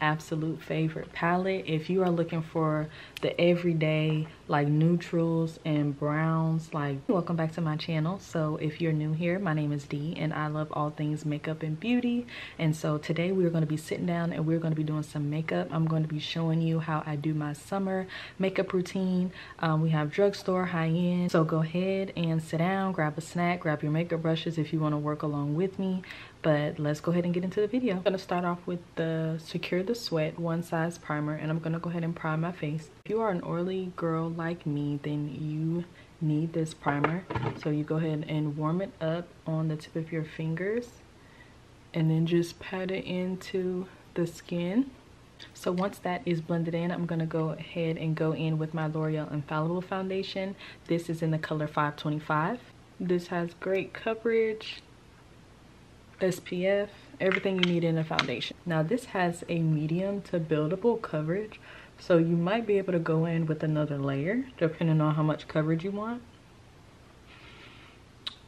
Absolute favorite palette. If you are looking for the everyday like neutrals and browns, like, welcome back to my channel. So if you're new here, my name is Dee and I love all things makeup and beauty. And so today we're going to be sitting down and we're going to be doing some makeup. I'm going to be showing you how I do my summer makeup routine. We have drugstore, high-end, so go ahead and sit down, grab a snack, grab your makeup brushes if you want to work along with me. But let's go ahead and get into the video. I'm going to start off with the Secure the Sweat One Size Primer, and I'm going to go ahead and prime my face. If you are an oily girl like me, then you need this primer. So you go ahead and warm it up on the tip of your fingers and then just pat it into the skin. So once that is blended in, I'm going to go ahead and go in with my L'Oreal Infallible foundation. This is in the color 525. This has great coverage, SPF, everything you need in a foundation. Now this has a medium to buildable coverage, so you might be able to go in with another layer depending on how much coverage you want.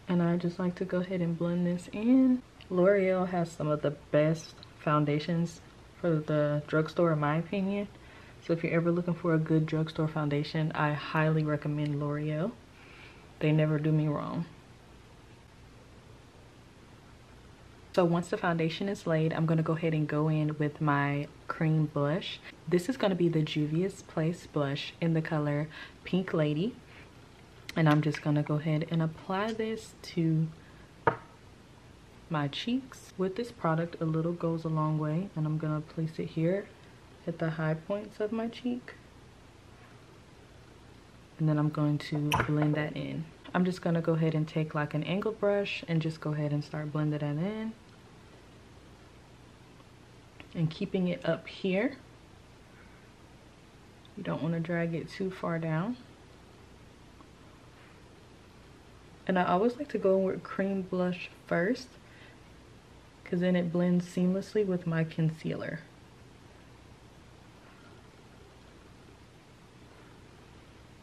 And I just like to go ahead and blend this in. L'Oreal has some of the best foundations for the drugstore in my opinion. So if you're ever looking for a good drugstore foundation, I highly recommend L'Oreal. They never do me wrong. So once the foundation is laid, I'm going to go ahead and go in with my cream blush. This is going to be the Juvia's Place blush in the color Pink Lady. And I'm just going to go ahead and apply this to my cheeks. With this product, a little goes a long way. And I'm going to place it here at the high points of my cheek. And then I'm going to blend that in. I'm just going to go ahead and take like an angled brush and just go ahead and start blending that in. And keeping it up here. You don't want to drag it too far down. And I always like to go with cream blush first, because then it blends seamlessly with my concealer.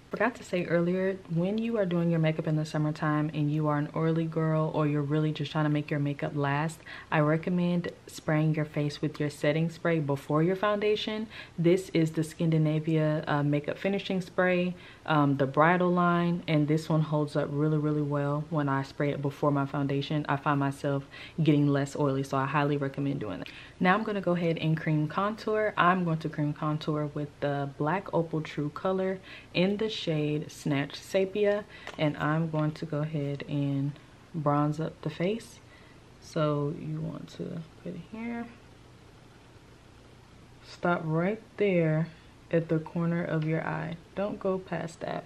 Forgot to say earlier, when you are doing your makeup in the summertime and you are an oily girl or you're really just trying to make your makeup last, I recommend spraying your face with your setting spray before your foundation. This is the Scandinavia makeup finishing spray, the bridal line, and this one holds up really well when I spray it before my foundation. I find myself getting less oily, so I highly recommend doing that. Now I'm going to go ahead and cream contour. I'm going to cream contour with the Black Opal True Color in the shade Snatch Sepia, and I'm going to go ahead and bronze up the face. So you want to put it here, stop right there at the corner of your eye, don't go past that.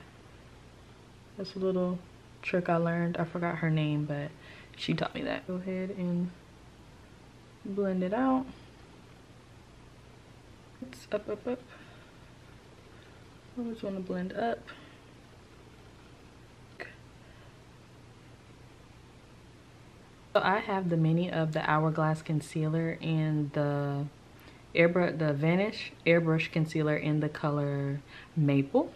That's a little trick I learned. I forgot her name, but she taught me that. Go ahead and blend it out. It's up. Always want to blend up. Okay. So I have the mini of the Hourglass Concealer and the Vanish Airbrush Concealer in the color Maple.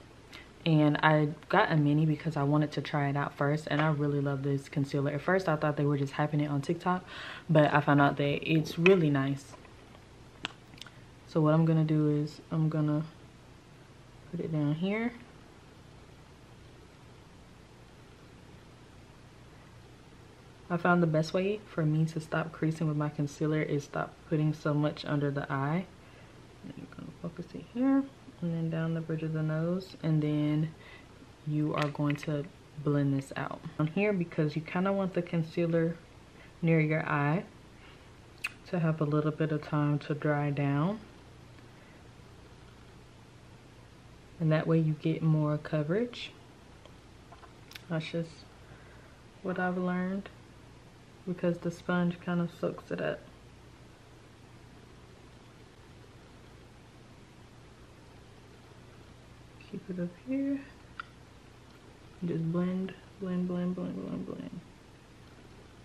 And I got a mini because I wanted to try it out first, and I really love this concealer. At first I thought they were just hyping it on TikTok, but I found out that it's really nice. So what I'm gonna do is I'm gonna put it down here. I found the best way for me to stop creasing with my concealer is stop putting so much under the eye. And you're gonna focus it here and then down the bridge of the nose, and then you are going to blend this out on here, because you kind of want the concealer near your eye to have a little bit of time to dry down, and that way you get more coverage. That's just what I've learned, because the sponge kind of soaks it up. Keep it up here. Just blend.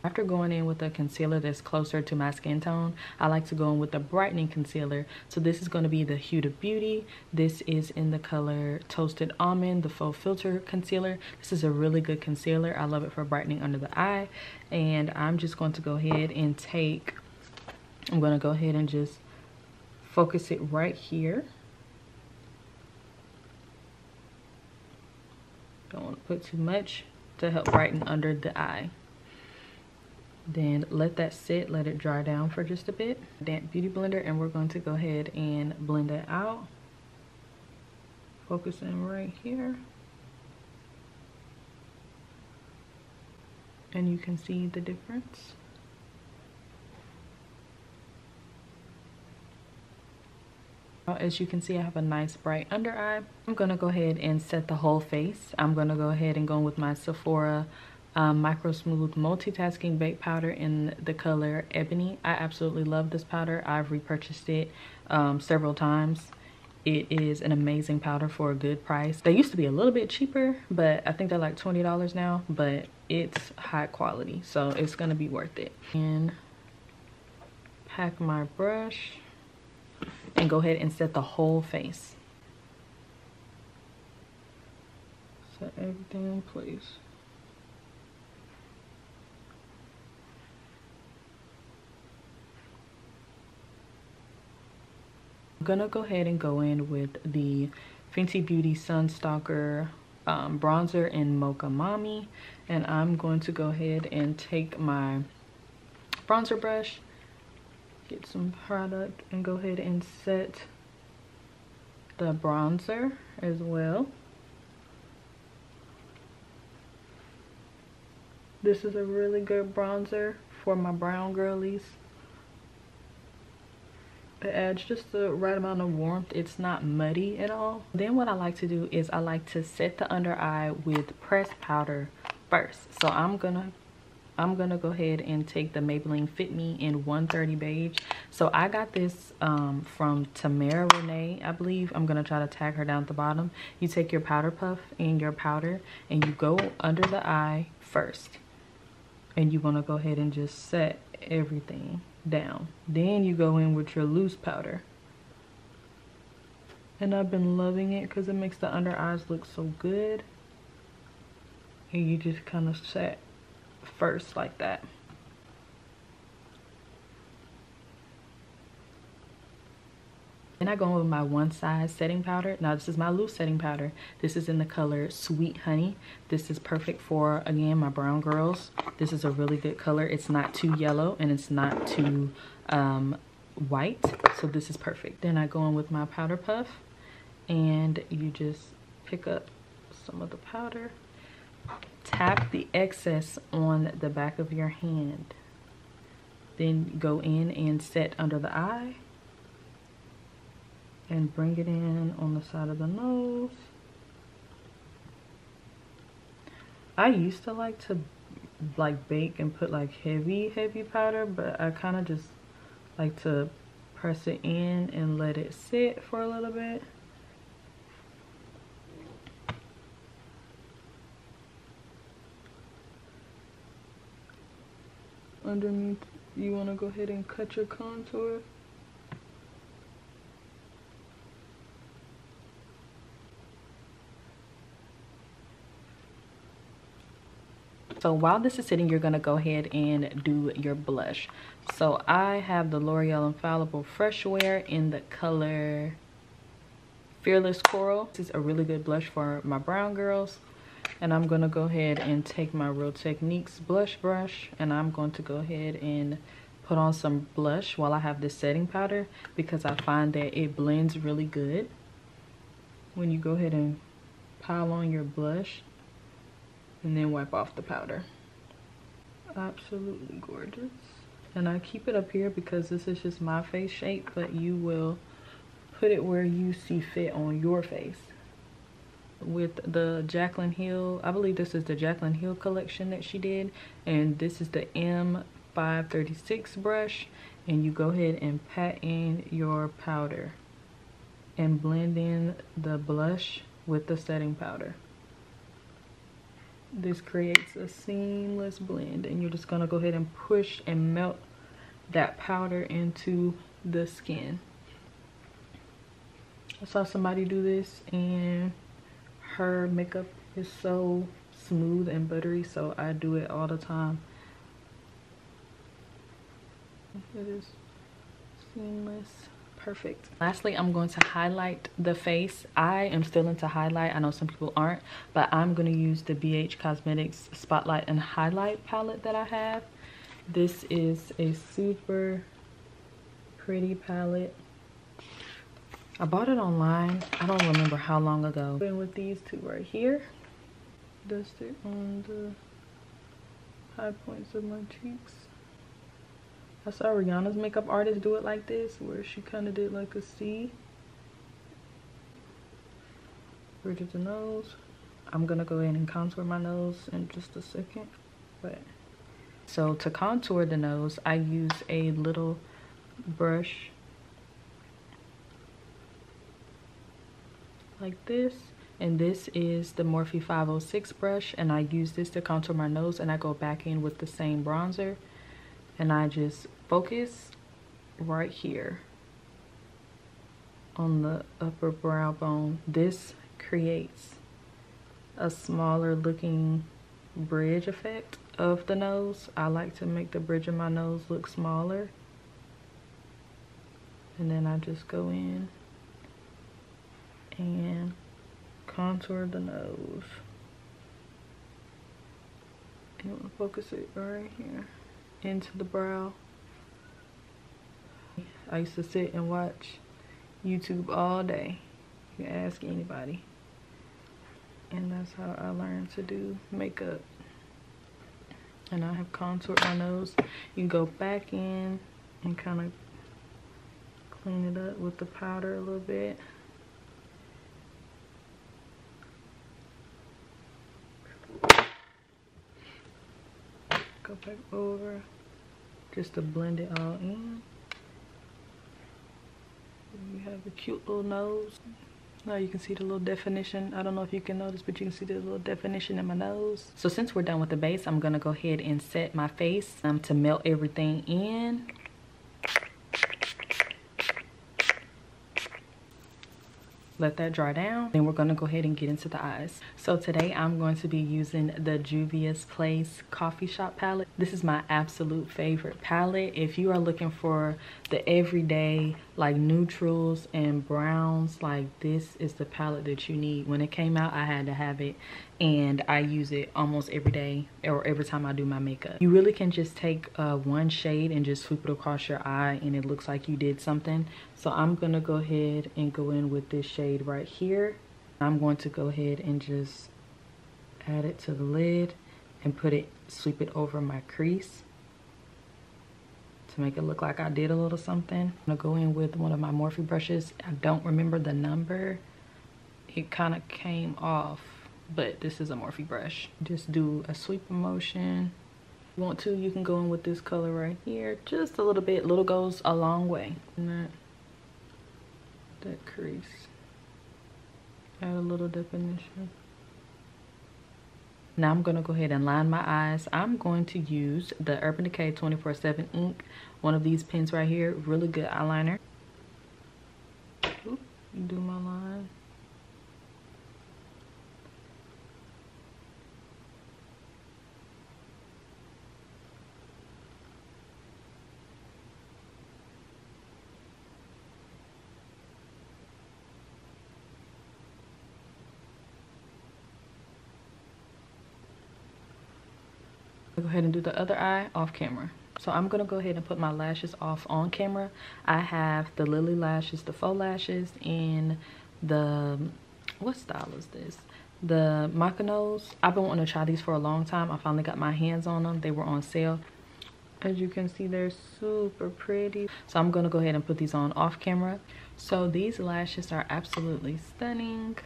After going in with a concealer that's closer to my skin tone, I like to go in with a brightening concealer. So this is going to be the Hudabeauty. This is in the color Toasted Almond, the Faux Filter Concealer. This is a really good concealer. I love it for brightening under the eye. And I'm just going to go ahead and I'm going to go ahead and just focus it right here. Don't want to put too much to help brighten under the eye. Then let that sit, let it dry down for just a bit. Damp beauty blender, and we're going to go ahead and blend that out. Focusing right here. And you can see the difference. As you can see, I have a nice bright under eye. I'm gonna go ahead and set the whole face. I'm gonna go ahead and go with my Sephora Microsmooth Multitasking Baked Powder in the color Ebony. I absolutely love this powder. I've repurchased it several times. It is an amazing powder for a good price. They used to be a little bit cheaper, but I think they're like $20 now, but it's high quality, so it's gonna be worth it. And pack my brush and go ahead and set the whole face. Set everything in place. I'm gonna go ahead and go in with the Fenty Beauty Sunstalker bronzer in Mocha Mami, and I'm going to go ahead and take my bronzer brush, get some product, and go ahead and set the bronzer as well. This is a really good bronzer for my brown girlies. It adds just the right amount of warmth. It's not muddy at all. Then what I like to do is I like to set the under eye with pressed powder first. So I'm gonna go ahead and take the Maybelline Fit Me in 130 Beige. So I got this from Tamara Renee, I believe. I'm gonna try to tag her down at the bottom. You take your powder puff and your powder and you go under the eye first. And you wanna go ahead and just set everything down. Then you go in with your loose powder. And I've been loving it because it makes the under eyes look so good. And you just kind of set first like that. Then I go in with my Onesize setting powder. Now this is my loose setting powder. This is in the color Sweet Honey. This is perfect for, again, my brown girls. This is a really good color. It's not too yellow and it's not too white. So this is perfect. Then I go in with my powder puff and you just pick up some of the powder. Tap the excess on the back of your hand. Then go in and set under the eye. And bring it in on the side of the nose. I used to like to bake and put like heavy powder, but I kind of just like to press it in and let it sit for a little bit. Underneath, you want to go ahead and cut your contour. So while this is sitting, you're gonna go ahead and do your blush. So I have the Loreal Infallible Freshwear in the color Fearless Coral. This is a really good blush for my brown girls. And I'm gonna go ahead and take my Real Techniques blush brush and I'm going to go ahead and put on some blush while I have this setting powder, because I find that it blends really good when you go ahead and pile on your blush and then wipe off the powder. Absolutely gorgeous. And I keep it up here because this is just my face shape, but you will put it where you see fit on your face. With the Jaclyn Hill, I believe this is the Jaclyn Hill collection that she did, and this is the M536 brush, and you go ahead and pat in your powder and blend in the blush with the setting powder. This creates a seamless blend, and you're just gonna go ahead and push and melt that powder into the skin. I saw somebody do this and her makeup is so smooth and buttery, so I do it all the time. It is seamless. Perfect. Lastly, I'm going to highlight the face. I am still into highlight. I know some people aren't, but I'm going to use the BH Cosmetics Spotlight and Highlight palette that I have. This is a super pretty palette. I bought it online. I don't remember how long ago. Been with these two right here. Dust it on the high points of my cheeks. I saw Rihanna's makeup artist do it like this, where she kind of did like a C. Bridge of the nose. I'm gonna go ahead and contour my nose in just a second. But so to contour the nose, I use a little brush like this. And this is the Morphe 506 brush, and I use this to contour my nose, and I go back in with the same bronzer. And I just focus right here on the upper brow bone. This creates a smaller looking bridge effect of the nose. I like to make the bridge of my nose look smaller. And then I just go in and contour the nose. You want to focus it right here into the brow. I used to sit and watch YouTube all day. You can ask anybody. And that's how I learned to do makeup. And I have contoured my nose. You go back in and kind of clean it up with the powder a little bit. Go back over just to blend it all in. You have a cute little nose. Now you can see the little definition. I don't know if you can notice, but you can see the little definition in my nose. So since we're done with the base, I'm gonna go ahead and set my face to melt everything in. Let that dry down. Then we're gonna go ahead and get into the eyes. So today I'm going to be using the Juvia's Place Coffee Shop palette. This is my absolute favorite palette. If you are looking for the everyday like neutrals and browns, like this is the palette that you need. When it came out, I had to have it, and I use it almost every day or every time I do my makeup. You really can just take one shade and just sweep it across your eye and it looks like you did something. So I'm gonna go ahead and go in with this shade right here. I'm going to go ahead and just add it to the lid and sweep it over my crease to make it look like I did a little something. I'm gonna go in with one of my Morphe brushes. I don't remember the number. It kind of came off, but this is a Morphe brush. Just do a sweep motion. If you want to, you can go in with this color right here. Just a little bit. Little goes a long way. And that crease. Add a little definition. Now I'm gonna go ahead and line my eyes. I'm going to use the Urban Decay 24/7 ink. One of these pens right here. Really good eyeliner. Oop, do my line. Go ahead and do the other eye off camera. So I'm gonna go ahead and put my lashes off on camera. I have the Lily lashes, the faux lashes, in the, what style is this? The Mykonos. I've been wanting to try these for a long time. I finally got my hands on them. They were on sale. As you can see, they're super pretty. So I'm gonna go ahead and put these on off camera. So these lashes are absolutely stunning.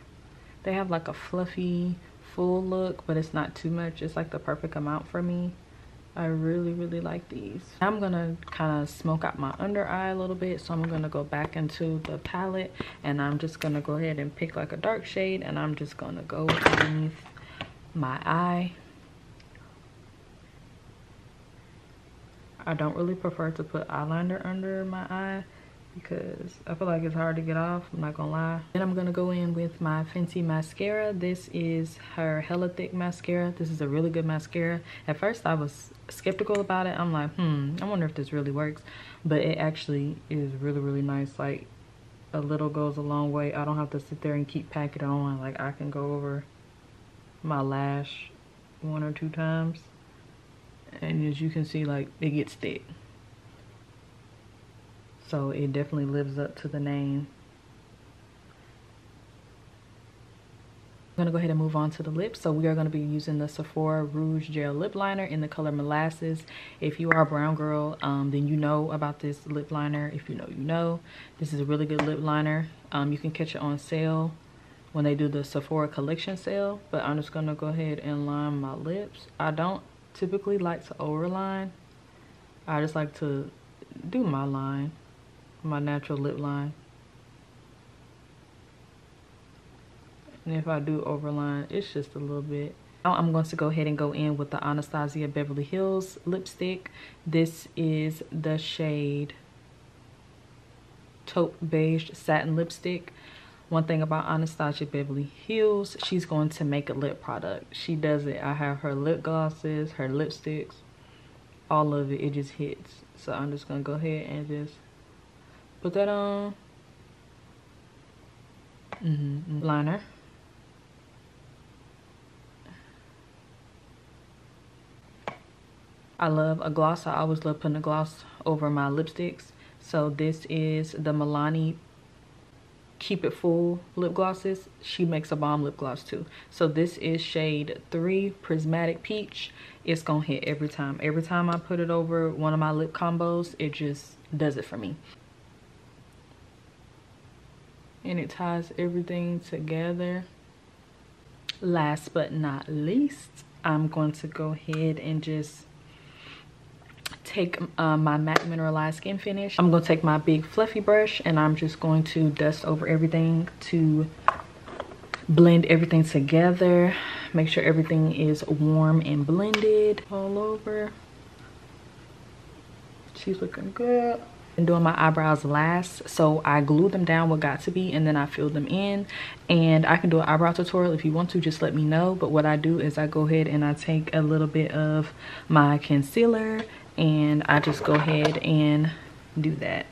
They have like a fluffy, full look, but it's not too much. It's like the perfect amount for me. I really like these. I'm gonna kind of smoke out my under eye a little bit, so I'm gonna go back into the palette and I'm just gonna go ahead and pick like a dark shade, and I'm just gonna go underneath my eye. I don't really prefer to put eyeliner under my eye because I feel like it's hard to get off, I'm not gonna lie. Then I'm gonna go in with my Fenty mascara. This is her Hella Thick mascara. This is a really good mascara. At first I was skeptical about it. I'm like, I wonder if this really works, but it actually is really, really nice. Like, a little goes a long way. I don't have to sit there and keep packing it on. Like, I can go over my lash 1 or 2 times, and as you can see, like, it gets thick. So it definitely lives up to the name. I'm gonna go ahead and move on to the lips. So we are gonna be using the Sephora Rouge Gel Lip Liner in the color Molasses. If you are a brown girl, then you know about this lip liner. If you know, you know. This is a really good lip liner. You can catch it on sale when they do the Sephora collection sale. But I'm just gonna go ahead and line my lips. I don't typically like to overline. I just like to do my line, my natural lip line. And if I do overline, it's just a little bit. Now I'm going to go ahead and go in with the Anastasia Beverly Hills lipstick. This is the shade Taupe Beige Satin Lipstick. One thing about Anastasia Beverly Hills, she's going to make a lip product. She does it. I have her lip glosses, her lipsticks, all of it. It just hits. So I'm just going to go ahead and just put that on. Liner. I love a gloss. I always love putting a gloss over my lipsticks. So this is the Milani Keep It Full lip glosses. She makes a bomb lip gloss too. So this is shade 3 Prismatic Peach. It's gonna hit every time. Every time I put it over one of my lip combos, it just does it for me. And it ties everything together. Last but not least, I'm going to go ahead and just take my MAC Mineralized Skin Finish. I'm going to take my big fluffy brush and I'm just going to dust over everything to blend everything together. Make sure everything is warm and blended all over. She's looking good. And doing my eyebrows last, so I glue them down what got to be and then I fill them in. And I can do an eyebrow tutorial if you want to, just let me know. But what I do is I go ahead and I take a little bit of my concealer and I just go ahead and do that.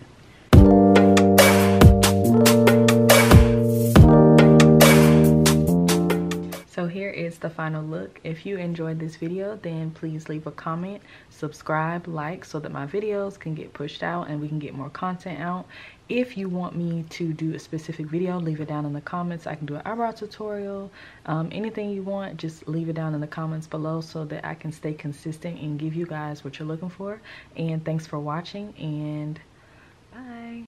So here is the final look. If you enjoyed this video, then please leave a comment, subscribe, like, so that my videos can get pushed out and we can get more content out. If you want me to do a specific video, leave it down in the comments. I can do an eyebrow tutorial, anything you want, just leave it down in the comments below so that I can stay consistent and give you guys what you're looking for. And thanks for watching, and bye.